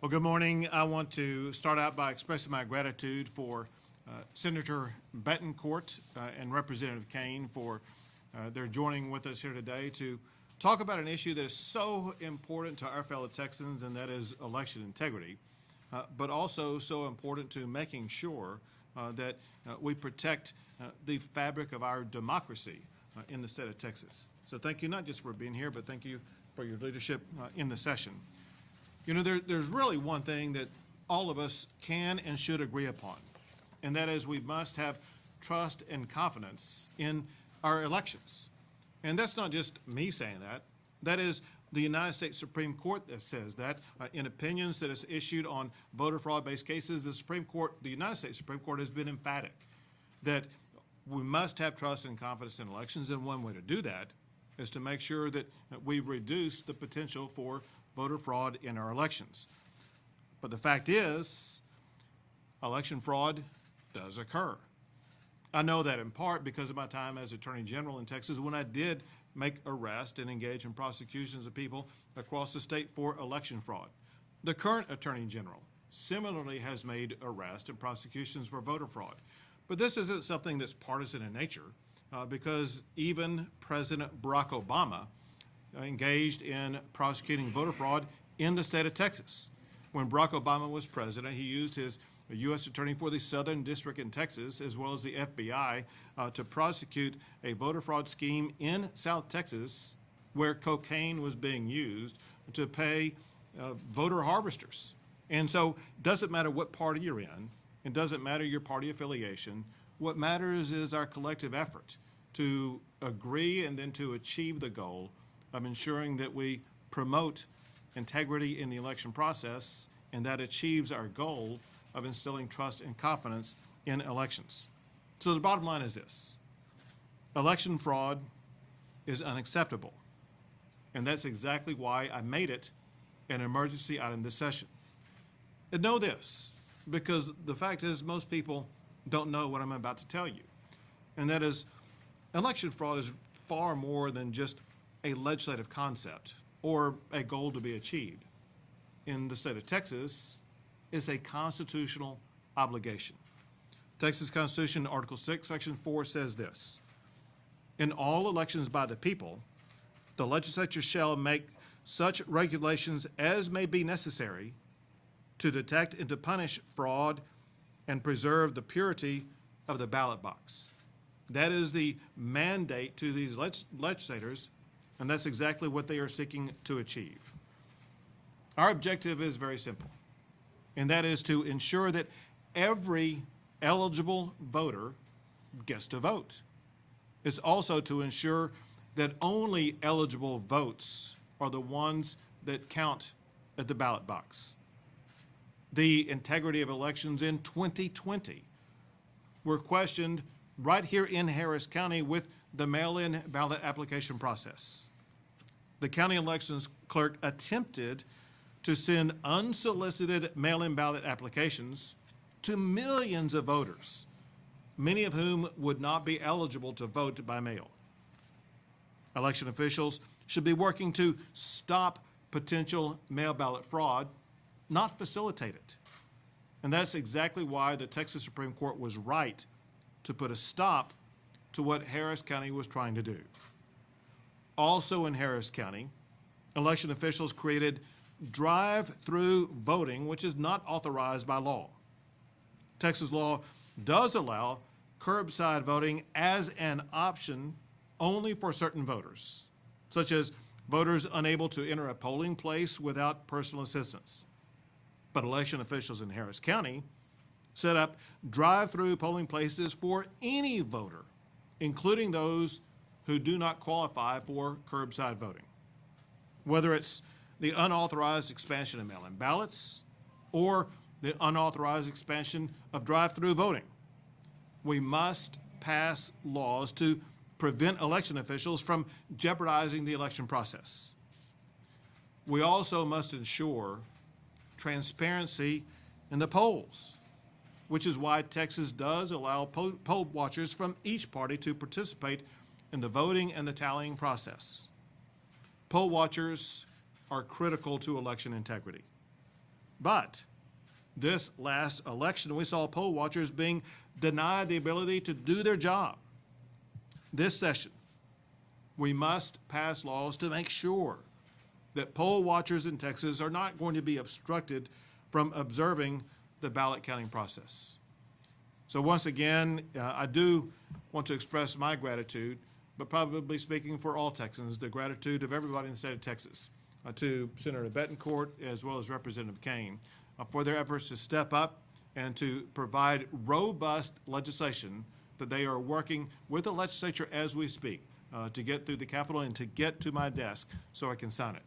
Well, good morning. I want to start out by expressing my gratitude for Senator Bettencourt and Representative Cain for their joining with us here today to talk about an issue that is so important to our fellow Texans, and that is election integrity, but also so important to making sure that we protect the fabric of our democracy in the state of Texas. So thank you not just for being here, but thank you for your leadership in the session. You know, there's really one thing that all of us can and should agree upon, and that is we must have trust and confidence in our elections. And that's not just me saying that. That is the United States Supreme Court that says that in opinions that is issued on voter fraud-based cases. The United States Supreme Court has been emphatic that we must have trust and confidence in elections, and one way to do that is to make sure that we reduce the potential for voter fraud in our elections. But the fact is, election fraud does occur. I know that in part because of my time as Attorney General in Texas, when I did make arrests and engage in prosecutions of people across the state for election fraud. The current Attorney General similarly has made arrests and prosecutions for voter fraud. But this isn't something that's partisan in nature, because even President Barack Obama engaged in prosecuting voter fraud in the state of Texas. When Barack Obama was president, he used his U.S. Attorney for the Southern District in Texas, as well as the FBI, to prosecute a voter fraud scheme in South Texas where cocaine was being used to pay voter harvesters. And so it doesn't matter what party you're in, it doesn't matter your party affiliation. What matters is our collective effort to agree and then to achieve the goal of ensuring that we promote integrity in the election process, and that achieves our goal of instilling trust and confidence in elections. So the bottom line is this: election fraud is unacceptable, and that's exactly why I made it an emergency item this session. And know this, because the fact is most people don't know what I'm about to tell you, and that is election fraud is far more than just a legislative concept or a goal to be achieved. In the state of Texas, it's a constitutional obligation. Texas Constitution, Article 6, Section 4 says this: in all elections by the people, the legislature shall make such regulations as may be necessary to detect and to punish fraud and preserve the purity of the ballot box. That is the mandate to these legislators, and that's exactly what they are seeking to achieve. Our objective is very simple, and that is to ensure that every eligible voter gets to vote. It's also to ensure that only eligible votes are the ones that count at the ballot box. The integrity of elections in 2020 were questioned right here in Harris County with the mail-in ballot application process. The county elections clerk attempted to send unsolicited mail-in ballot applications to millions of voters, many of whom would not be eligible to vote by mail. Election officials should be working to stop potential mail ballot fraud, not facilitate it. And that's exactly why the Texas Supreme Court was right to put a stop to what Harris County was trying to do. Also in Harris County, election officials created drive-through voting, which is not authorized by law. Texas law does allow curbside voting as an option only for certain voters, such as voters unable to enter a polling place without personal assistance. But election officials in Harris County set up drive-through polling places for any voter, including those who do not qualify for curbside voting. Whether it's the unauthorized expansion of mail-in ballots or the unauthorized expansion of drive-through voting, we must pass laws to prevent election officials from jeopardizing the election process. We also must ensure transparency in the polls, which is why Texas does allow poll watchers from each party to participate in the voting and the tallying process. Poll watchers are critical to election integrity. But this last election, we saw poll watchers being denied the ability to do their job. This session, we must pass laws to make sure that poll watchers in Texas are not going to be obstructed from observing the ballot counting process. So once again, I do want to express my gratitude, but probably speaking for all Texans, the gratitude of everybody in the state of Texas, to Senator Bettencourt as well as Representative Cain for their efforts to step up and to provide robust legislation that they are working with the legislature as we speak to get through the Capitol and to get to my desk so I can sign it.